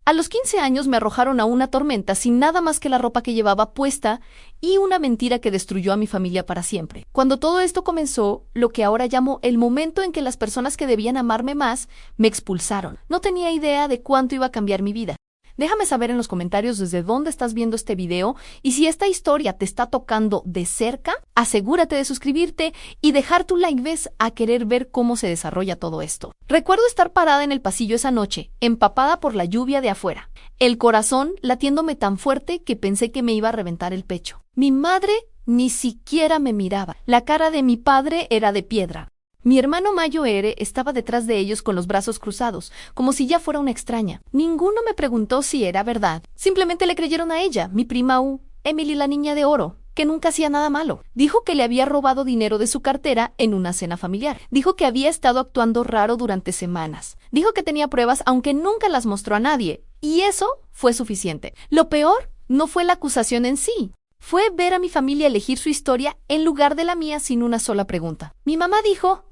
A los 15 años me arrojaron a una tormenta sin nada más que la ropa que llevaba puesta y una mentira que destruyó a mi familia para siempre. Cuando todo esto comenzó, lo que ahora llamo el momento en que las personas que debían amarme más me expulsaron. No tenía idea de cuánto iba a cambiar mi vida. Déjame saber en los comentarios desde dónde estás viendo este video y si esta historia te está tocando de cerca, asegúrate de suscribirte y dejar tu like, ves, a querer ver cómo se desarrolla todo esto. Recuerdo estar parada en el pasillo esa noche, empapada por la lluvia de afuera, el corazón latiéndome tan fuerte que pensé que me iba a reventar el pecho. Mi madre ni siquiera me miraba. La cara de mi padre era de piedra. Mi hermano Mayo Ere estaba detrás de ellos con los brazos cruzados, como si ya fuera una extraña. Ninguno me preguntó si era verdad. Simplemente le creyeron a ella, mi prima Emily la niña de oro, que nunca hacía nada malo. Dijo que le había robado dinero de su cartera en una cena familiar. Dijo que había estado actuando raro durante semanas. Dijo que tenía pruebas, aunque nunca las mostró a nadie. Y eso fue suficiente. Lo peor no fue la acusación en sí. Fue ver a mi familia elegir su historia en lugar de la mía sin una sola pregunta. Mi mamá dijo: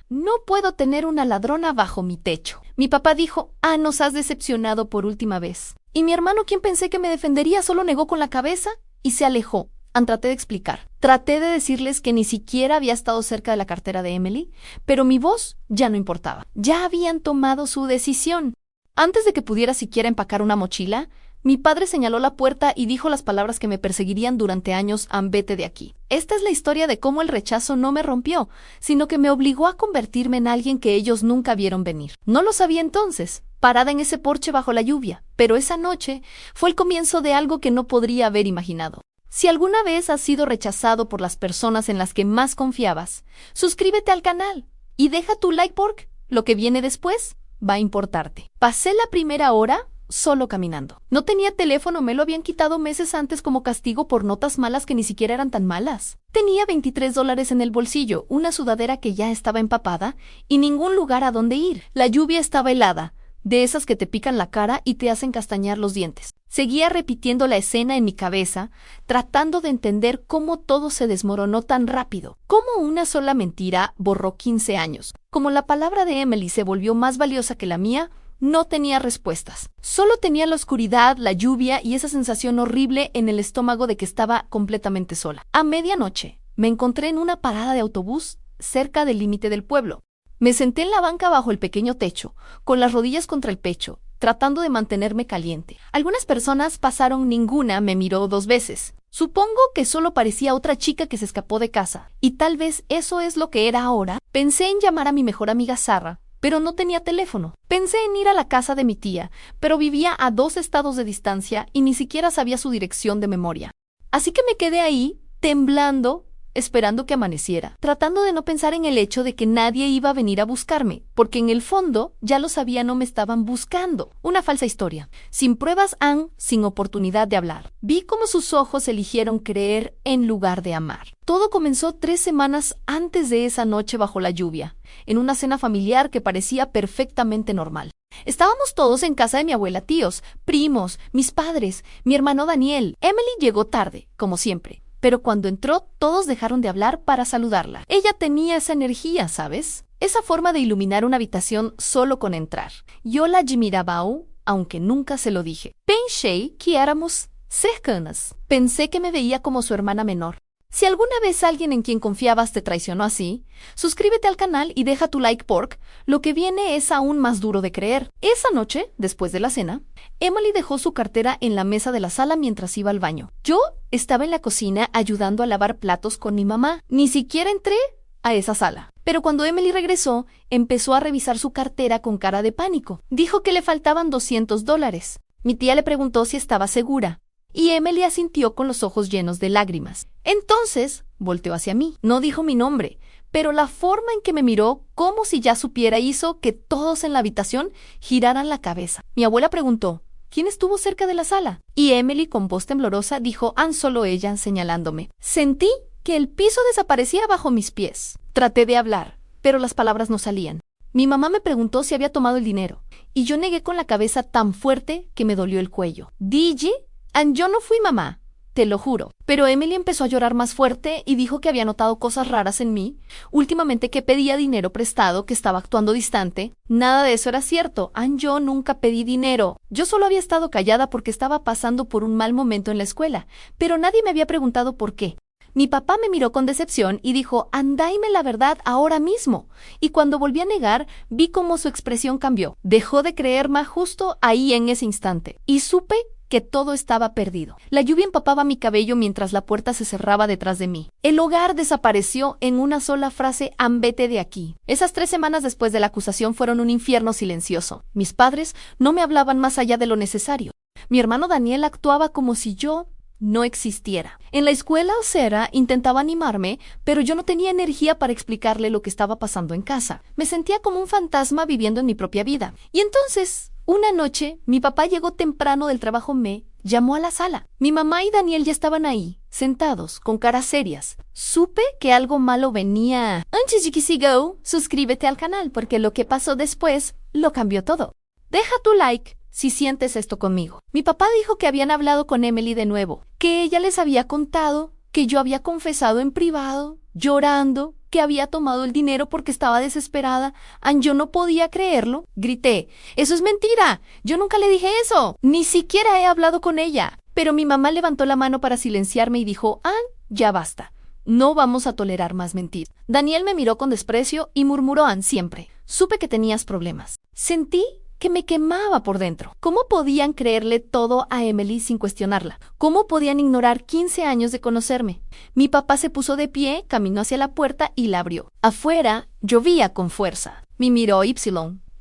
no puedo tener una ladrona bajo mi techo. Mi papá dijo: nos has decepcionado por última vez. Y mi hermano, quien pensé que me defendería, solo negó con la cabeza y se alejó. Traté de explicar. Traté de decirles que ni siquiera había estado cerca de la cartera de Emily, pero mi voz ya no importaba. Ya habían tomado su decisión. Antes de que pudiera siquiera empacar una mochila, mi padre señaló la puerta y dijo las palabras que me perseguirían durante años: vete de aquí. Esta es la historia de cómo el rechazo no me rompió, sino que me obligó a convertirme en alguien que ellos nunca vieron venir. No lo sabía entonces, parada en ese porche bajo la lluvia, pero esa noche fue el comienzo de algo que no podría haber imaginado. Si alguna vez has sido rechazado por las personas en las que más confiabas, suscríbete al canal y deja tu like porque lo que viene después va a importarte. Pasé la primera hora solo caminando. No tenía teléfono, me lo habían quitado meses antes como castigo por notas malas que ni siquiera eran tan malas. Tenía $23 en el bolsillo, una sudadera que ya estaba empapada y ningún lugar a donde ir. La lluvia estaba helada, de esas que te pican la cara y te hacen castañar los dientes. Seguía repitiendo la escena en mi cabeza, tratando de entender cómo todo se desmoronó tan rápido. Cómo una sola mentira borró 15 años. Como la palabra de Emily se volvió más valiosa que la mía, no tenía respuestas. Solo tenía la oscuridad, la lluvia y esa sensación horrible en el estómago de que estaba completamente sola. A medianoche, me encontré en una parada de autobús cerca del límite del pueblo. Me senté en la banca bajo el pequeño techo, con las rodillas contra el pecho, tratando de mantenerme caliente. Algunas personas pasaron, ninguna me miró 2 veces. Supongo que solo parecía otra chica que se escapó de casa. Y tal vez eso es lo que era ahora. Pensé en llamar a mi mejor amiga Sarah, pero no tenía teléfono. Pensé en ir a la casa de mi tía, pero vivía a 2 estados de distancia y ni siquiera sabía su dirección de memoria. Así que me quedé ahí, temblando, esperando que amaneciera, tratando de no pensar en el hecho de que nadie iba a venir a buscarme, porque en el fondo ya lo sabía, no me estaban buscando. Una falsa historia. Sin pruebas, sin oportunidad de hablar. Vi cómo sus ojos eligieron creer en lugar de amar. Todo comenzó 3 semanas antes de esa noche bajo la lluvia, en una cena familiar que parecía perfectamente normal. Estábamos todos en casa de mi abuela, tíos, primos, mis padres, mi hermano Daniel. Emily llegó tarde, como siempre. Pero cuando entró, todos dejaron de hablar para saludarla. Ella tenía esa energía, ¿sabes? Esa forma de iluminar una habitación solo con entrar. Yo la admiraba, aunque nunca se lo dije. Pensé que éramos cercanas. Pensé que me veía como su hermana menor. Si alguna vez alguien en quien confiabas te traicionó así, suscríbete al canal y deja tu like porque lo que viene es aún más duro de creer. Esa noche, después de la cena, Emily dejó su cartera en la mesa de la sala mientras iba al baño. Yo estaba en la cocina ayudando a lavar platos con mi mamá. Ni siquiera entré a esa sala. Pero cuando Emily regresó, empezó a revisar su cartera con cara de pánico. Dijo que le faltaban $200. Mi tía le preguntó si estaba segura, y Emily asintió con los ojos llenos de lágrimas. Entonces, volteó hacia mí. No dijo mi nombre, pero la forma en que me miró, como si ya supiera, hizo que todos en la habitación giraran la cabeza. Mi abuela preguntó: ¿quién estuvo cerca de la sala? Y Emily, con voz temblorosa, dijo: solo ella, señalándome. Sentí que el piso desaparecía bajo mis pies. Traté de hablar, pero las palabras no salían. Mi mamá me preguntó si había tomado el dinero, y yo negué con la cabeza tan fuerte que me dolió el cuello. Dije: yo no fui, mamá. te lo juro. Pero Emily empezó a llorar más fuerte y dijo que había notado cosas raras en mí, últimamente que pedía dinero prestado, que estaba actuando distante. Nada de eso era cierto. Yo nunca pedí dinero. Yo solo había estado callada porque estaba pasando por un mal momento en la escuela, pero nadie me había preguntado por qué. Mi papá me miró con decepción y dijo, dime la verdad ahora mismo. Y cuando volví a negar, vi cómo su expresión cambió. Dejó de creerme justo ahí en ese instante. Y supe que todo estaba perdido. La lluvia empapaba mi cabello mientras la puerta se cerraba detrás de mí. El hogar desapareció en una sola frase, vete de aquí. Esas 3 semanas después de la acusación fueron un infierno silencioso. Mis padres no me hablaban más allá de lo necesario. Mi hermano Daniel actuaba como si yo no existiera. En la escuela Ocera intentaba animarme, pero yo no tenía energía para explicarle lo que estaba pasando en casa. Me sentía como un fantasma viviendo en mi propia vida. Y entonces, una noche, mi papá llegó temprano del trabajo, me llamó a la sala. Mi mamá y Daniel ya estaban ahí, sentados, con caras serias. Supe que algo malo venía. Antes de que siga, suscríbete al canal, porque lo que pasó después lo cambió todo. Deja tu like si sientes esto conmigo. Mi papá dijo que habían hablado con Emily de nuevo, que ella les había contado, que yo había confesado en privado, llorando, que había tomado el dinero porque estaba desesperada. Yo no podía creerlo. Grité, ¡eso es mentira! Yo nunca le dije eso. Ni siquiera he hablado con ella. Pero mi mamá levantó la mano para silenciarme y dijo, ya basta. No vamos a tolerar más mentiras. Daniel me miró con desprecio y murmuró, siempre. Supe que tenías problemas. Sentí que me quemaba por dentro. ¿Cómo podían creerle todo a Emily sin cuestionarla? ¿Cómo podían ignorar 15 años de conocerme? Mi papá se puso de pie, caminó hacia la puerta y la abrió. Afuera llovía con fuerza. Me miró Y.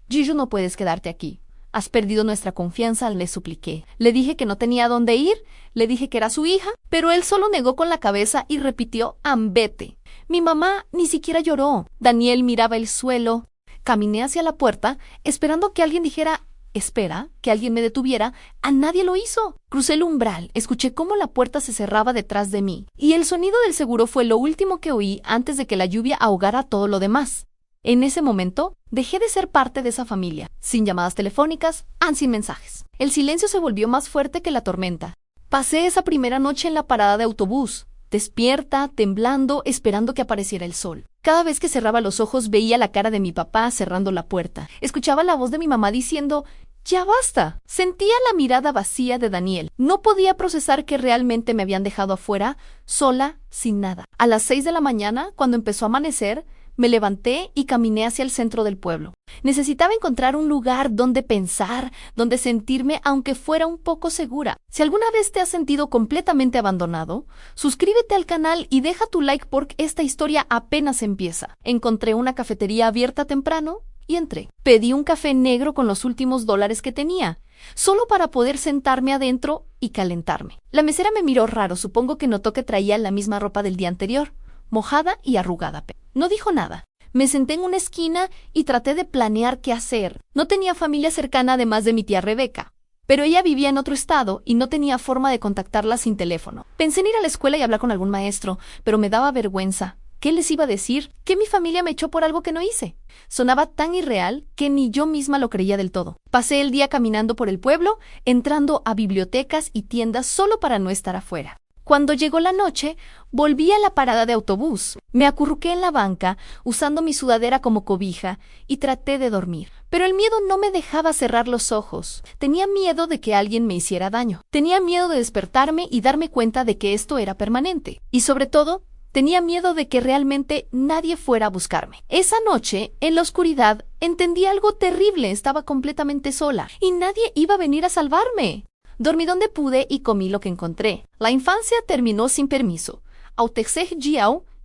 Giju, no puedes quedarte aquí. Has perdido nuestra confianza, le supliqué. Le dije que no tenía dónde ir, le dije que era su hija, pero él solo negó con la cabeza y repitió, vete. Mi mamá ni siquiera lloró. Daniel miraba el suelo. Caminé hacia la puerta, esperando que alguien dijera, espera, que alguien me detuviera. Nadie lo hizo. Crucé el umbral, escuché cómo la puerta se cerraba detrás de mí, y el sonido del seguro fue lo último que oí antes de que la lluvia ahogara todo lo demás. En ese momento, dejé de ser parte de esa familia, sin llamadas telefónicas, sin mensajes. El silencio se volvió más fuerte que la tormenta. Pasé esa primera noche en la parada de autobús, despierta, temblando, esperando que apareciera el sol. Cada vez que cerraba los ojos veía la cara de mi papá cerrando la puerta. Escuchaba la voz de mi mamá diciendo, ¡ya basta! Sentía la mirada vacía de Daniel. No podía procesar que realmente me habían dejado afuera, sola, sin nada. A las 6 de la mañana, cuando empezó a amanecer, me levanté y caminé hacia el centro del pueblo. Necesitaba encontrar un lugar donde pensar, donde sentirme aunque fuera un poco segura. Si alguna vez te has sentido completamente abandonado, suscríbete al canal y deja tu like porque esta historia apenas empieza. Encontré una cafetería abierta temprano y entré. Pedí un café negro con los últimos dólares que tenía, solo para poder sentarme adentro y calentarme. La mesera me miró raro, supongo que notó que traía la misma ropa del día anterior, mojada y arrugada. No dijo nada. Me senté en una esquina y traté de planear qué hacer. No tenía familia cercana además de mi tía Rebeca, pero ella vivía en otro estado y no tenía forma de contactarla sin teléfono. Pensé en ir a la escuela y hablar con algún maestro, pero me daba vergüenza. ¿Qué les iba a decir? ¿Que mi familia me echó por algo que no hice? Sonaba tan irreal que ni yo misma lo creía del todo. Pasé el día caminando por el pueblo, entrando a bibliotecas y tiendas solo para no estar afuera. Cuando llegó la noche, volví a la parada de autobús. Me acurruqué en la banca, usando mi sudadera como cobija, y traté de dormir. Pero el miedo no me dejaba cerrar los ojos. Tenía miedo de que alguien me hiciera daño. Tenía miedo de despertarme y darme cuenta de que esto era permanente. Y sobre todo, tenía miedo de que realmente nadie fuera a buscarme. Esa noche, en la oscuridad, entendí algo terrible. Estaba completamente sola, y nadie iba a venir a salvarme. Dormí donde pude y comí lo que encontré. La infancia terminó sin permiso.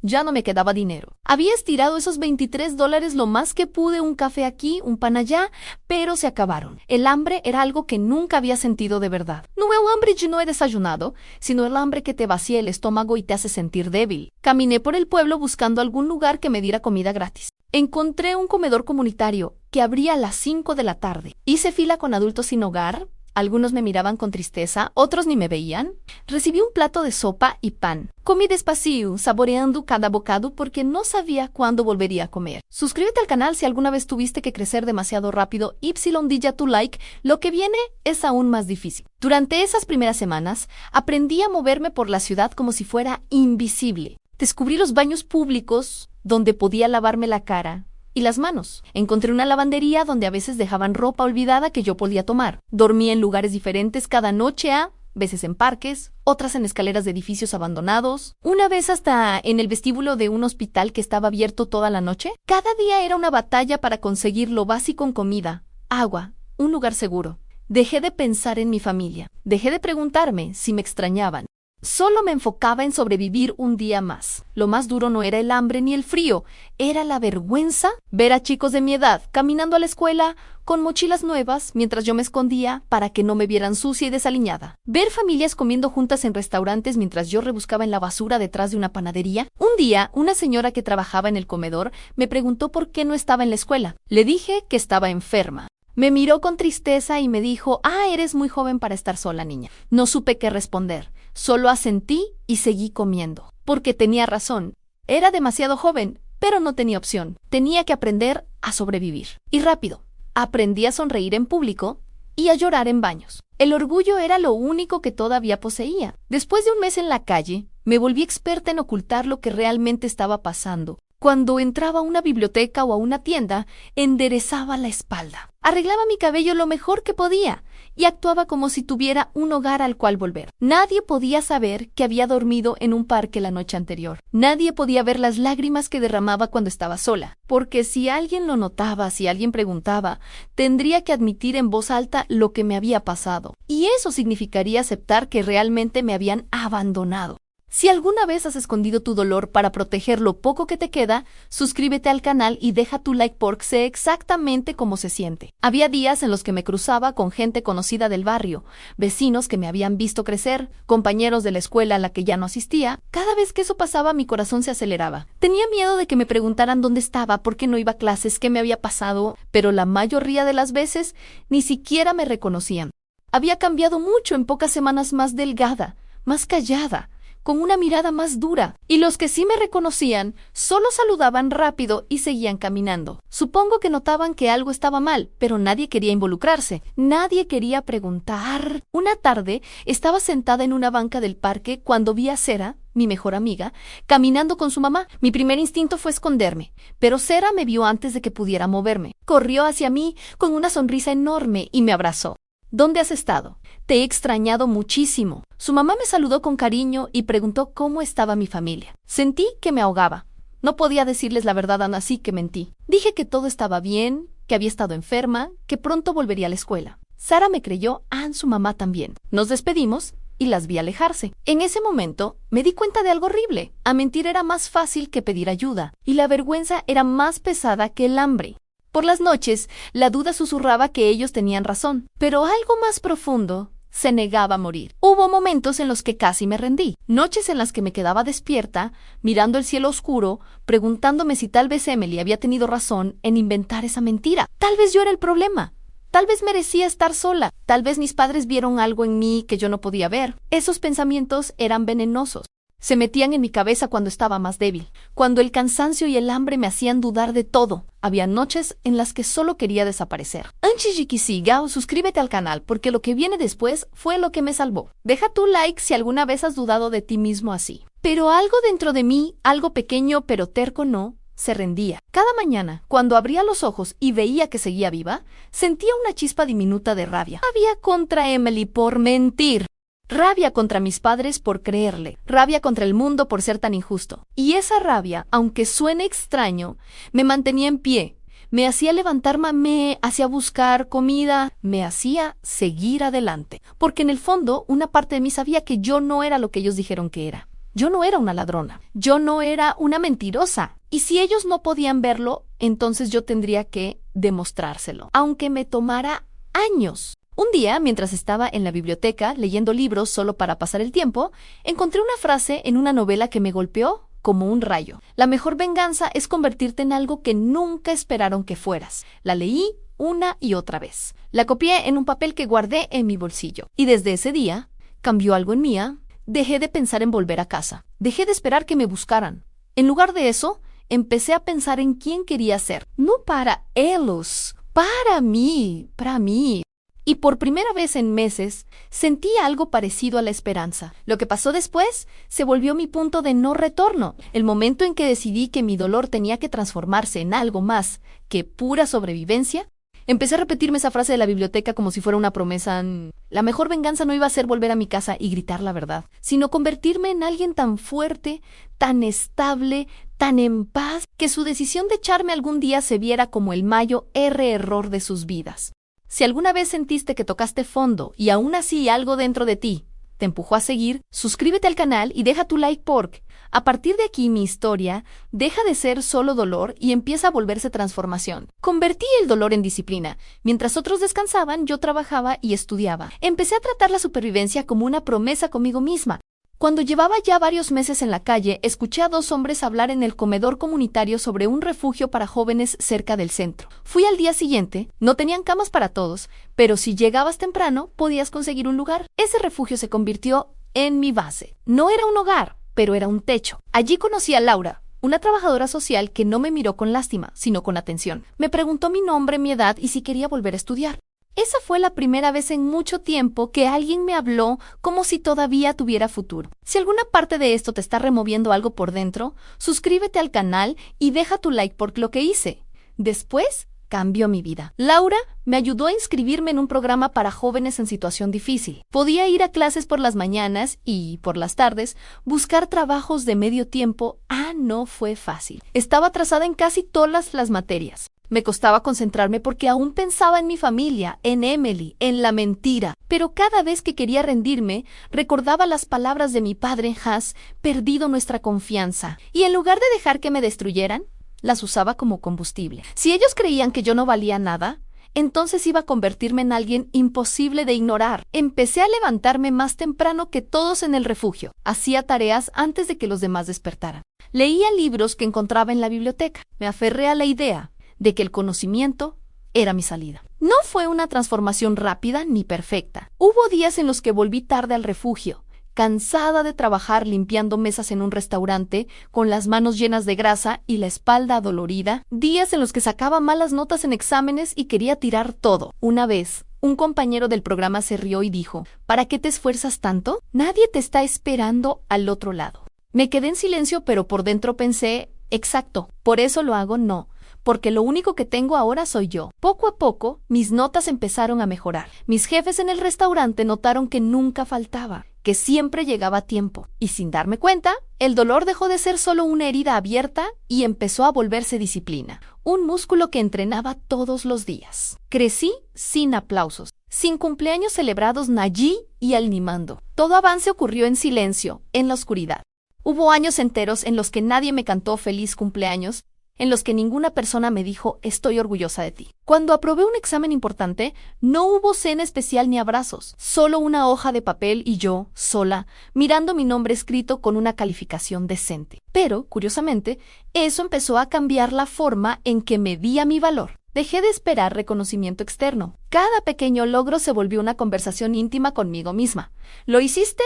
Ya no me quedaba dinero. Había estirado esos $23 lo más que pude, un café aquí, un pan allá, pero se acabaron. El hambre era algo que nunca había sentido de verdad. No es el hambre de no he desayunado, sino el hambre que te vacía el estómago y te hace sentir débil. Caminé por el pueblo buscando algún lugar que me diera comida gratis. Encontré un comedor comunitario que abría a las 5 de la tarde. Hice fila con adultos sin hogar, Algunos me miraban con tristeza, otros ni me veían. Recibí un plato de sopa y pan. Comí despacio, saboreando cada bocado porque no sabía cuándo volvería a comer. Suscríbete al canal si alguna vez tuviste que crecer demasiado rápido. Di ya tu like, lo que viene es aún más difícil. Durante esas primeras semanas, aprendí a moverme por la ciudad como si fuera invisible. Descubrí los baños públicos donde podía lavarme la cara y las manos. Encontré una lavandería donde a veces dejaban ropa olvidada que yo podía tomar. Dormí en lugares diferentes cada noche, veces en parques, otras en escaleras de edificios abandonados, una vez hasta en el vestíbulo de un hospital que estaba abierto toda la noche. Cada día era una batalla para conseguir lo básico en comida, agua, un lugar seguro. Dejé de pensar en mi familia. Dejé de preguntarme si me extrañaban. Solo me enfocaba en sobrevivir un día más. Lo más duro no era el hambre ni el frío, era la vergüenza. Ver a chicos de mi edad caminando a la escuela con mochilas nuevas mientras yo me escondía para que no me vieran sucia y desaliñada. Ver familias comiendo juntas en restaurantes mientras yo rebuscaba en la basura detrás de una panadería. Un día, una señora que trabajaba en el comedor me preguntó por qué no estaba en la escuela. Le dije que estaba enferma. Me miró con tristeza y me dijo: eres muy joven para estar sola, niña. No supe qué responder. Solo asentí y seguí comiendo. Porque tenía razón. Era demasiado joven, pero no tenía opción. Tenía que aprender a sobrevivir. Y rápido. Aprendí a sonreír en público y a llorar en baños. El orgullo era lo único que todavía poseía. Después de un mes en la calle, me volví experta en ocultar lo que realmente estaba pasando. Cuando entraba a una biblioteca o a una tienda, enderezaba la espalda. Arreglaba mi cabello lo mejor que podía y actuaba como si tuviera un hogar al cual volver. Nadie podía saber que había dormido en un parque la noche anterior. Nadie podía ver las lágrimas que derramaba cuando estaba sola. Porque si alguien lo notaba, si alguien preguntaba, tendría que admitir en voz alta lo que me había pasado. Y eso significaría aceptar que realmente me habían abandonado. Si alguna vez has escondido tu dolor para proteger lo poco que te queda, suscríbete al canal y deja tu like porque sé exactamente cómo se siente. Había días en los que me cruzaba con gente conocida del barrio, vecinos que me habían visto crecer, compañeros de la escuela a la que ya no asistía. Cada vez que eso pasaba, mi corazón se aceleraba. Tenía miedo de que me preguntaran dónde estaba, por qué no iba a clases, qué me había pasado, pero la mayoría de las veces ni siquiera me reconocían. Había cambiado mucho en pocas semanas, más delgada, más callada, con una mirada más dura, y los que sí me reconocían solo saludaban rápido y seguían caminando. Supongo que notaban que algo estaba mal, pero nadie quería involucrarse, nadie quería preguntar. Una tarde estaba sentada en una banca del parque cuando vi a Sera, mi mejor amiga, caminando con su mamá. Mi primer instinto fue esconderme, pero Sera me vio antes de que pudiera moverme. Corrió hacia mí con una sonrisa enorme y me abrazó. ¿Dónde has estado? Te he extrañado muchísimo. Su mamá me saludó con cariño y preguntó cómo estaba mi familia. Sentí que me ahogaba. No podía decirles la verdad, así que mentí. Dije que todo estaba bien, que había estado enferma, que pronto volvería a la escuela. Sara me creyó, su mamá también. Nos despedimos y las vi alejarse. En ese momento me di cuenta de algo horrible. A mentir era más fácil que pedir ayuda, y la vergüenza era más pesada que el hambre. Por las noches, la duda susurraba que ellos tenían razón, pero algo más profundo se negaba a morir. Hubo momentos en los que casi me rendí, noches en las que me quedaba despierta, mirando el cielo oscuro, preguntándome si tal vez Emily había tenido razón en inventar esa mentira. Tal vez yo era el problema. Tal vez merecía estar sola. Tal vez mis padres vieron algo en mí que yo no podía ver. Esos pensamientos eran venenosos. Se metían en mi cabeza cuando estaba más débil, cuando el cansancio y el hambre me hacían dudar de todo. Había noches en las que solo quería desaparecer. Antes de que siga, suscríbete al canal, porque lo que viene después fue lo que me salvó. Deja tu like si alguna vez has dudado de ti mismo así. Pero algo dentro de mí, algo pequeño pero terco no, se rendía. Cada mañana, cuando abría los ojos y veía que seguía viva, sentía una chispa diminuta de rabia. Rabia contra Emily por mentir. Rabia contra mis padres por creerle, rabia contra el mundo por ser tan injusto. Y esa rabia, aunque suene extraño, me mantenía en pie, me hacía levantarme, me hacía buscar comida, me hacía seguir adelante. Porque en el fondo, una parte de mí sabía que yo no era lo que ellos dijeron que era. Yo no era una ladrona, yo no era una mentirosa. Y si ellos no podían verlo, entonces yo tendría que demostrárselo, aunque me tomara años. Un día, mientras estaba en la biblioteca leyendo libros solo para pasar el tiempo, encontré una frase en una novela que me golpeó como un rayo. La mejor venganza es convertirte en algo que nunca esperaron que fueras. La leí una y otra vez. La copié en un papel que guardé en mi bolsillo. Y desde ese día, cambió algo en mí. Dejé de pensar en volver a casa. Dejé de esperar que me buscaran. En lugar de eso, empecé a pensar en quién quería ser. No para ellos, para mí, para mí. Y por primera vez en meses, sentí algo parecido a la esperanza. Lo que pasó después se volvió mi punto de no retorno. El momento en que decidí que mi dolor tenía que transformarse en algo más que pura sobrevivencia, empecé a repetirme esa frase de la biblioteca como si fuera una promesa. La mejor venganza no iba a ser volver a mi casa y gritar la verdad, sino convertirme en alguien tan fuerte, tan estable, tan en paz, que su decisión de echarme algún día se viera como el mayor error de sus vidas. Si alguna vez sentiste que tocaste fondo y aún así algo dentro de ti te empujó a seguir, suscríbete al canal y deja tu like porque a partir de aquí mi historia deja de ser solo dolor y empieza a volverse transformación. Convertí el dolor en disciplina. Mientras otros descansaban, yo trabajaba y estudiaba. Empecé a tratar la supervivencia como una promesa conmigo misma. Cuando llevaba ya varios meses en la calle, escuché a 2 hombres hablar en el comedor comunitario sobre un refugio para jóvenes cerca del centro. Fui al día siguiente, no tenían camas para todos, pero si llegabas temprano, podías conseguir un lugar. Ese refugio se convirtió en mi base. No era un hogar, pero era un techo. Allí conocí a Laura, una trabajadora social que no me miró con lástima, sino con atención. Me preguntó mi nombre, mi edad y si quería volver a estudiar. Esa fue la primera vez en mucho tiempo que alguien me habló como si todavía tuviera futuro. Si alguna parte de esto te está removiendo algo por dentro, suscríbete al canal y deja tu like por lo que hice. Después, cambió mi vida. Laura me ayudó a inscribirme en un programa para jóvenes en situación difícil. Podía ir a clases por las mañanas y, por las tardes, buscar trabajos de medio tiempo. No fue fácil. Estaba atrasada en casi todas las materias. Me costaba concentrarme porque aún pensaba en mi familia, en Emily, en la mentira. Pero cada vez que quería rendirme, recordaba las palabras de mi padre, Has, perdido nuestra confianza. Y en lugar de dejar que me destruyeran, las usaba como combustible. Si ellos creían que yo no valía nada, entonces iba a convertirme en alguien imposible de ignorar. Empecé a levantarme más temprano que todos en el refugio. Hacía tareas antes de que los demás despertaran. Leía libros que encontraba en la biblioteca. Me aferré a la idea de que el conocimiento era mi salida. No fue una transformación rápida ni perfecta. Hubo días en los que volví tarde al refugio, cansada de trabajar limpiando mesas en un restaurante, con las manos llenas de grasa y la espalda adolorida. Días en los que sacaba malas notas en exámenes y quería tirar todo. Una vez, un compañero del programa se rió y dijo, ¿para qué te esfuerzas tanto? Nadie te está esperando al otro lado. Me quedé en silencio, pero por dentro pensé, exacto, por eso lo hago, no. Porque lo único que tengo ahora soy yo. Poco a poco, mis notas empezaron a mejorar. Mis jefes en el restaurante notaron que nunca faltaba, que siempre llegaba a tiempo. Y sin darme cuenta, el dolor dejó de ser solo una herida abierta y empezó a volverse disciplina. Un músculo que entrenaba todos los días. Crecí sin aplausos, sin cumpleaños celebrados allí y animando. Todo avance ocurrió en silencio, en la oscuridad. Hubo años enteros en los que nadie me cantó feliz cumpleaños, en los que ninguna persona me dijo, estoy orgullosa de ti. Cuando aprobé un examen importante, no hubo cena especial ni abrazos, solo una hoja de papel y yo, sola, mirando mi nombre escrito con una calificación decente. Pero, curiosamente, eso empezó a cambiar la forma en que medía mi valor. Dejé de esperar reconocimiento externo. Cada pequeño logro se volvió una conversación íntima conmigo misma. ¿Lo hiciste?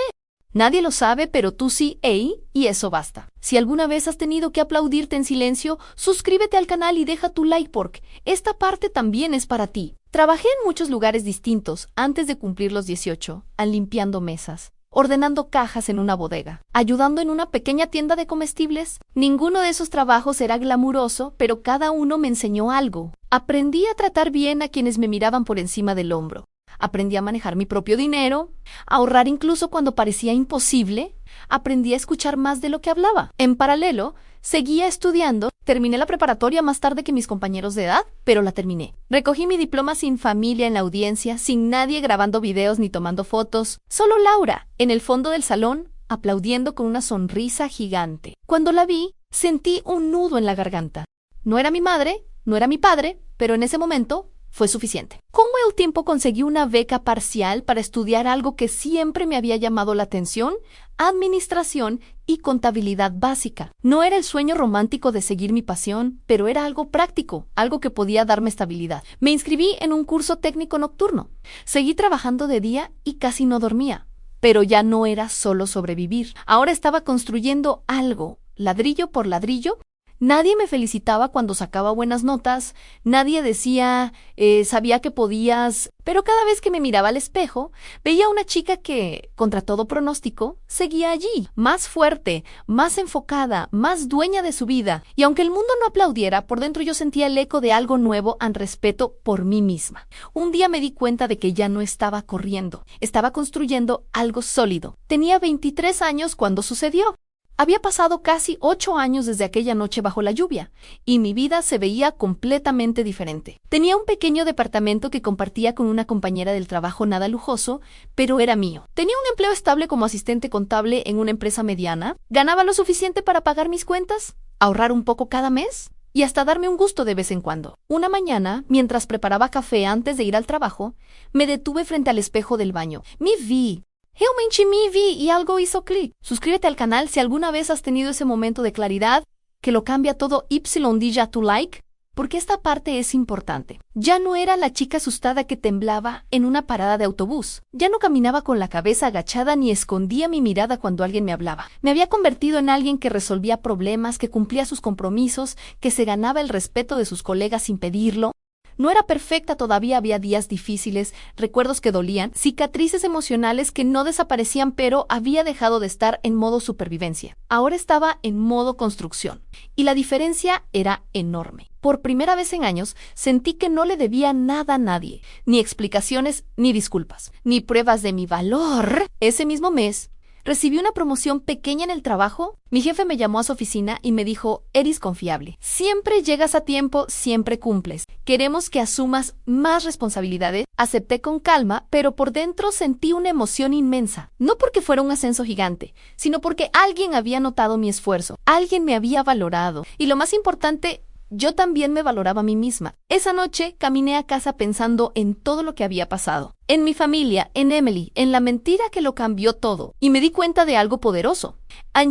Nadie lo sabe, pero tú sí, y eso basta. Si alguna vez has tenido que aplaudirte en silencio, suscríbete al canal y deja tu like porque esta parte también es para ti. Trabajé en muchos lugares distintos antes de cumplir los 18, limpiando mesas, ordenando cajas en una bodega, ayudando en una pequeña tienda de comestibles. Ninguno de esos trabajos era glamuroso, pero cada uno me enseñó algo. Aprendí a tratar bien a quienes me miraban por encima del hombro. Aprendí a manejar mi propio dinero, a ahorrar incluso cuando parecía imposible. Aprendí a escuchar más de lo que hablaba. En paralelo, seguía estudiando. Terminé la preparatoria más tarde que mis compañeros de edad, pero la terminé. Recogí mi diploma sin familia en la audiencia, sin nadie grabando videos ni tomando fotos. Solo Laura, en el fondo del salón, aplaudiendo con una sonrisa gigante. Cuando la vi, sentí un nudo en la garganta. No era mi madre, no era mi padre, pero en ese momento fue suficiente. Con el tiempo conseguí una beca parcial para estudiar algo que siempre me había llamado la atención: administración y contabilidad básica. No era el sueño romántico de seguir mi pasión, pero era algo práctico, algo que podía darme estabilidad. Me inscribí en un curso técnico nocturno. Seguí trabajando de día y casi no dormía. Pero ya no era solo sobrevivir. Ahora estaba construyendo algo, ladrillo por ladrillo. Nadie me felicitaba cuando sacaba buenas notas, nadie decía, sabía que podías, pero cada vez que me miraba al espejo, veía a una chica que, contra todo pronóstico, seguía allí, más fuerte, más enfocada, más dueña de su vida. Y aunque el mundo no aplaudiera, por dentro yo sentía el eco de algo nuevo al respeto por mí misma. Un día me di cuenta de que ya no estaba corriendo, estaba construyendo algo sólido. Tenía 23 años cuando sucedió. Había pasado casi 8 años desde aquella noche bajo la lluvia, y mi vida se veía completamente diferente. Tenía un pequeño departamento que compartía con una compañera del trabajo, nada lujoso, pero era mío. Tenía un empleo estable como asistente contable en una empresa mediana, ganaba lo suficiente para pagar mis cuentas, ahorrar un poco cada mes y hasta darme un gusto de vez en cuando. Una mañana, mientras preparaba café antes de ir al trabajo, me detuve frente al espejo del baño. Realmente me vi y algo hizo clic. Suscríbete al canal si alguna vez has tenido ese momento de claridad que lo cambia todo a tu like, porque esta parte es importante. Ya no era la chica asustada que temblaba en una parada de autobús. Ya no caminaba con la cabeza agachada ni escondía mi mirada cuando alguien me hablaba. Me había convertido en alguien que resolvía problemas, que cumplía sus compromisos, que se ganaba el respeto de sus colegas sin pedirlo. No era perfecta, todavía había días difíciles, recuerdos que dolían, cicatrices emocionales que no desaparecían, pero había dejado de estar en modo supervivencia. Ahora estaba en modo construcción, y la diferencia era enorme. Por primera vez en años, sentí que no le debía nada a nadie, ni explicaciones, ni disculpas, ni pruebas de mi valor. Ese mismo mes, recibí una promoción pequeña en el trabajo. Mi jefe me llamó a su oficina y me dijo: eres confiable. Siempre llegas a tiempo, siempre cumples. Queremos que asumas más responsabilidades. Acepté con calma, pero por dentro sentí una emoción inmensa. No porque fuera un ascenso gigante, sino porque alguien había notado mi esfuerzo. Alguien me había valorado. Y lo más importante, yo también me valoraba a mí misma. Esa noche caminé a casa pensando en todo lo que había pasado. En mi familia, en Emily, en la mentira que lo cambió todo. Y me di cuenta de algo poderoso.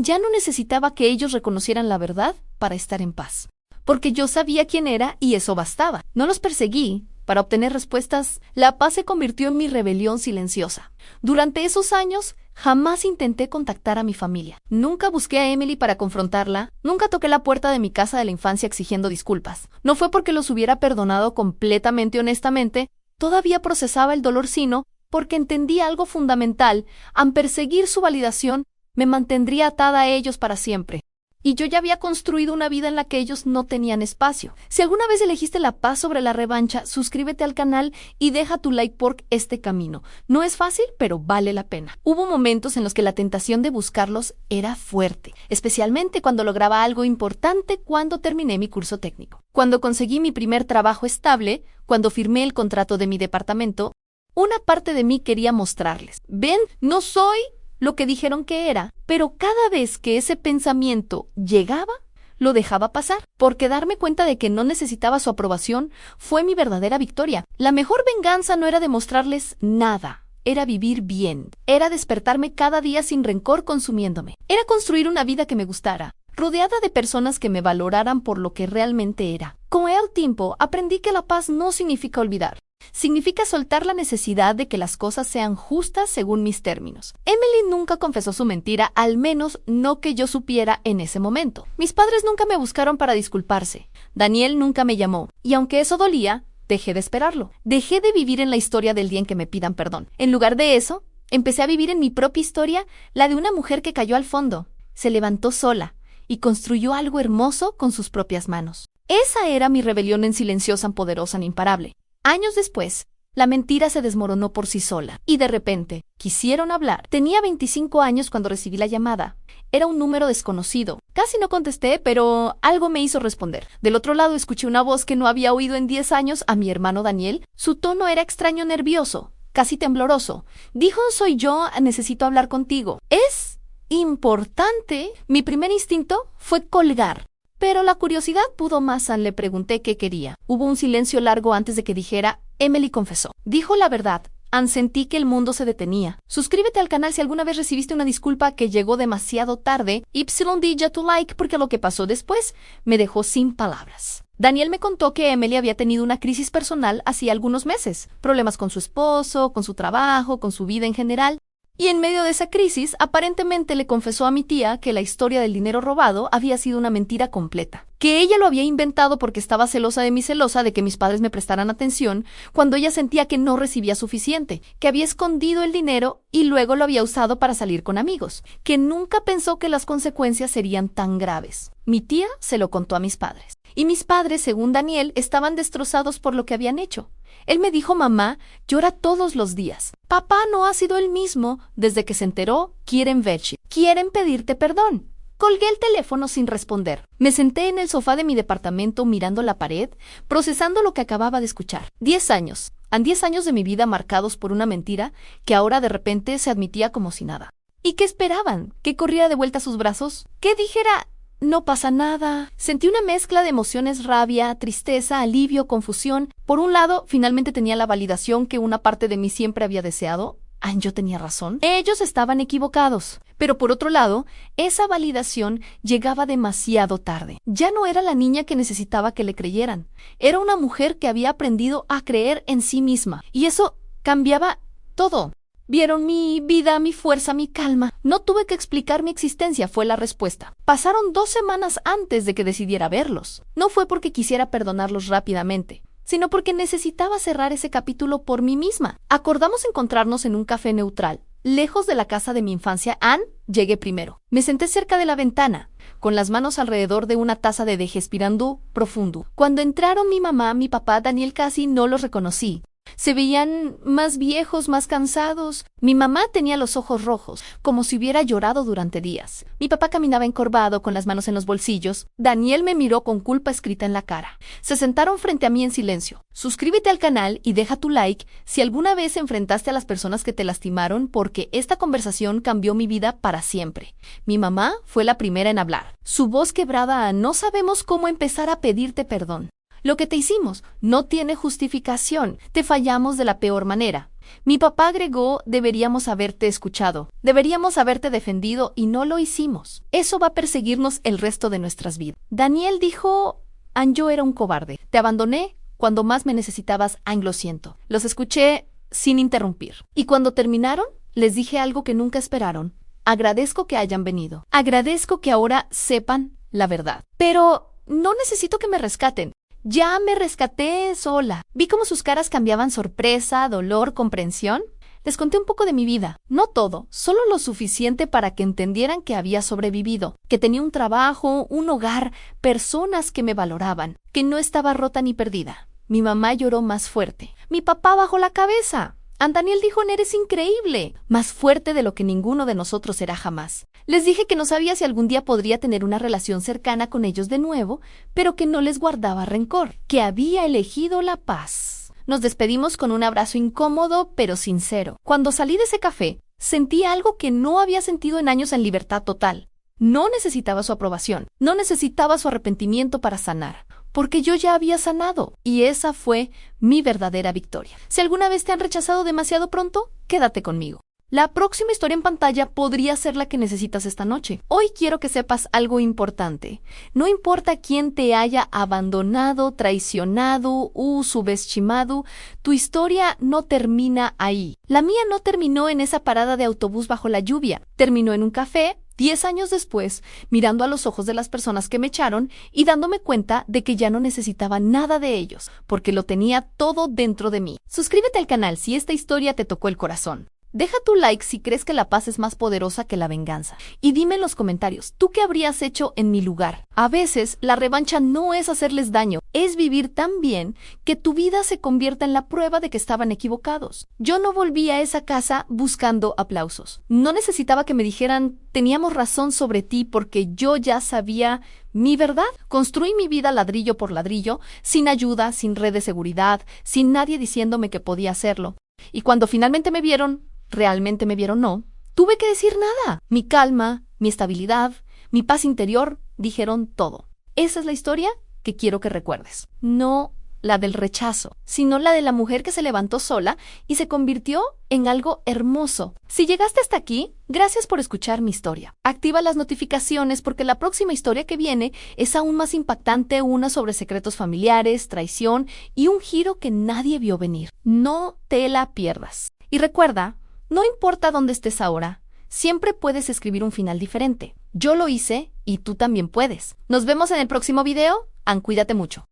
Ya no necesitaba que ellos reconocieran la verdad para estar en paz. Porque yo sabía quién era y eso bastaba. No los perseguí para obtener respuestas. La paz se convirtió en mi rebelión silenciosa. Durante esos años, jamás intenté contactar a mi familia. Nunca busqué a Emily para confrontarla. Nunca toqué la puerta de mi casa de la infancia exigiendo disculpas. No fue porque los hubiera perdonado completamente honestamente. Todavía procesaba el dolor, sino porque entendí algo fundamental. Al perseguir su validación, me mantendría atada a ellos para siempre. Y yo ya había construido una vida en la que ellos no tenían espacio. Si alguna vez elegiste la paz sobre la revancha, suscríbete al canal y deja tu like por este camino. No es fácil, pero vale la pena. Hubo momentos en los que la tentación de buscarlos era fuerte, especialmente cuando lograba algo importante cuando terminé mi curso técnico. Cuando conseguí mi primer trabajo estable, cuando firmé el contrato de mi departamento, una parte de mí quería mostrarles: ven, no soy lo que dijeron que era, pero cada vez que ese pensamiento llegaba, lo dejaba pasar, porque darme cuenta de que no necesitaba su aprobación fue mi verdadera victoria. La mejor venganza no era demostrarles nada, era vivir bien, era despertarme cada día sin rencor consumiéndome, era construir una vida que me gustara, rodeada de personas que me valoraran por lo que realmente era. Con el tiempo aprendí que la paz no significa olvidar. Significa soltar la necesidad de que las cosas sean justas según mis términos. Emily nunca confesó su mentira, al menos no que yo supiera en ese momento. Mis padres nunca me buscaron para disculparse. Daniel nunca me llamó. Y aunque eso dolía, dejé de esperarlo. Dejé de vivir en la historia del día en que me pidan perdón. En lugar de eso, empecé a vivir en mi propia historia, la de una mujer que cayó al fondo, se levantó sola y construyó algo hermoso con sus propias manos. Esa era mi rebelión en silenciosa, poderosa, imparable. Años después, la mentira se desmoronó por sí sola, y de repente, quisieron hablar. Tenía 25 años cuando recibí la llamada. Era un número desconocido. Casi no contesté, pero algo me hizo responder. Del otro lado escuché una voz que no había oído en 10 años, a mi hermano Daniel. Su tono era extraño, nervioso, casi tembloroso. Dijo: soy yo, necesito hablar contigo. ¿Es importante? Mi primer instinto fue colgar. Pero la curiosidad pudo más. Le pregunté qué quería. Hubo un silencio largo antes de que dijera. Emily confesó. Dijo la verdad. Sentí que el mundo se detenía. Suscríbete al canal si alguna vez recibiste una disculpa que llegó demasiado tarde. YD ya tu like porque lo que pasó después me dejó sin palabras. Daniel me contó que Emily había tenido una crisis personal hacía algunos meses. Problemas con su esposo, con su trabajo, con su vida en general. Y en medio de esa crisis, aparentemente le confesó a mi tía que la historia del dinero robado había sido una mentira completa. Que ella lo había inventado porque estaba celosa de que mis padres me prestaran atención cuando ella sentía que no recibía suficiente, que había escondido el dinero y luego lo había usado para salir con amigos, que nunca pensó que las consecuencias serían tan graves. Mi tía se lo contó a mis padres. Y mis padres, según Daniel, estaban destrozados por lo que habían hecho. Él me dijo, mamá, llora todos los días. Papá no ha sido el mismo desde que se enteró. Quieren verte. Quieren pedirte perdón. Colgué el teléfono sin responder. Me senté en el sofá de mi departamento mirando la pared, procesando lo que acababa de escuchar. 10 años. 10 años de mi vida marcados por una mentira que ahora de repente se admitía como si nada. ¿Y qué esperaban? ¿Que corriera de vuelta a sus brazos? ¿Que dijera... no pasa nada? Sentí una mezcla de emociones, rabia, tristeza, alivio, confusión. Por un lado, finalmente tenía la validación que una parte de mí siempre había deseado. Yo tenía razón. Ellos estaban equivocados. Pero por otro lado, esa validación llegaba demasiado tarde. Ya no era la niña que necesitaba que le creyeran. Era una mujer que había aprendido a creer en sí misma. Y eso cambiaba todo. Vieron mi vida, mi fuerza, mi calma. No tuve que explicar mi existencia, fue la respuesta. Pasaron 2 semanas antes de que decidiera verlos. No fue porque quisiera perdonarlos rápidamente, sino porque necesitaba cerrar ese capítulo por mí misma. Acordamos encontrarnos en un café neutral, lejos de la casa de mi infancia. Llegué primero. Me senté cerca de la ventana, con las manos alrededor de una taza de té, respirando profundo. Cuando entraron mi mamá, mi papá, Daniel, casi no los reconocí. Se veían más viejos, más cansados. Mi mamá tenía los ojos rojos, como si hubiera llorado durante días. Mi papá caminaba encorvado, con las manos en los bolsillos. Daniel me miró con culpa escrita en la cara. Se sentaron frente a mí en silencio. Suscríbete al canal y deja tu like si alguna vez enfrentaste a las personas que te lastimaron, porque esta conversación cambió mi vida para siempre. Mi mamá fue la primera en hablar. Su voz quebrada a no sabemos cómo empezar a pedirte perdón. Lo que te hicimos no tiene justificación. Te fallamos de la peor manera. Mi papá agregó, deberíamos haberte escuchado. Deberíamos haberte defendido y no lo hicimos. Eso va a perseguirnos el resto de nuestras vidas. Daniel dijo, yo era un cobarde. Te abandoné cuando más me necesitabas. Lo siento. Los escuché sin interrumpir. Y cuando terminaron, les dije algo que nunca esperaron. Agradezco que hayan venido. Agradezco que ahora sepan la verdad. Pero no necesito que me rescaten. Ya me rescaté sola. Vi cómo sus caras cambiaban: sorpresa, dolor, comprensión. Les conté un poco de mi vida. No todo, solo lo suficiente para que entendieran que había sobrevivido, que tenía un trabajo, un hogar, personas que me valoraban, que no estaba rota ni perdida. Mi mamá lloró más fuerte. Mi papá bajó la cabeza. Daniel dijo, eres increíble, más fuerte de lo que ninguno de nosotros será jamás. Les dije que no sabía si algún día podría tener una relación cercana con ellos de nuevo, pero que no les guardaba rencor, que había elegido la paz. Nos despedimos con un abrazo incómodo, pero sincero. Cuando salí de ese café, sentí algo que no había sentido en años, en libertad total. No necesitaba su aprobación, no necesitaba su arrepentimiento para sanar, porque yo ya había sanado, y esa fue mi verdadera victoria. Si alguna vez te han rechazado demasiado pronto, quédate conmigo. La próxima historia en pantalla podría ser la que necesitas esta noche. Hoy quiero que sepas algo importante. No importa quién te haya abandonado, traicionado o subestimado, tu historia no termina ahí. La mía no terminó en esa parada de autobús bajo la lluvia. Terminó en un café, 10 años después, mirando a los ojos de las personas que me echaron y dándome cuenta de que ya no necesitaba nada de ellos, porque lo tenía todo dentro de mí. Suscríbete al canal si esta historia te tocó el corazón. Deja tu like si crees que la paz es más poderosa que la venganza. Y dime en los comentarios, ¿tú qué habrías hecho en mi lugar? A veces, la revancha no es hacerles daño, es vivir tan bien que tu vida se convierta en la prueba de que estaban equivocados. Yo no volví a esa casa buscando aplausos. No necesitaba que me dijeran, teníamos razón sobre ti, porque yo ya sabía mi verdad. Construí mi vida ladrillo por ladrillo, sin ayuda, sin red de seguridad, sin nadie diciéndome que podía hacerlo. Y cuando finalmente me vieron, realmente me vieron, no tuve que decir nada. Mi calma, mi estabilidad, mi paz interior dijeron todo. Esa es la historia que quiero que recuerdes. No la del rechazo, sino la de la mujer que se levantó sola y se convirtió en algo hermoso. Si llegaste hasta aquí, gracias por escuchar mi historia. Activa las notificaciones porque la próxima historia que viene es aún más impactante, una sobre secretos familiares, traición y un giro que nadie vio venir. No te la pierdas. Y recuerda, no importa dónde estés ahora, siempre puedes escribir un final diferente. Yo lo hice y tú también puedes. Nos vemos en el próximo video. Cuídate mucho.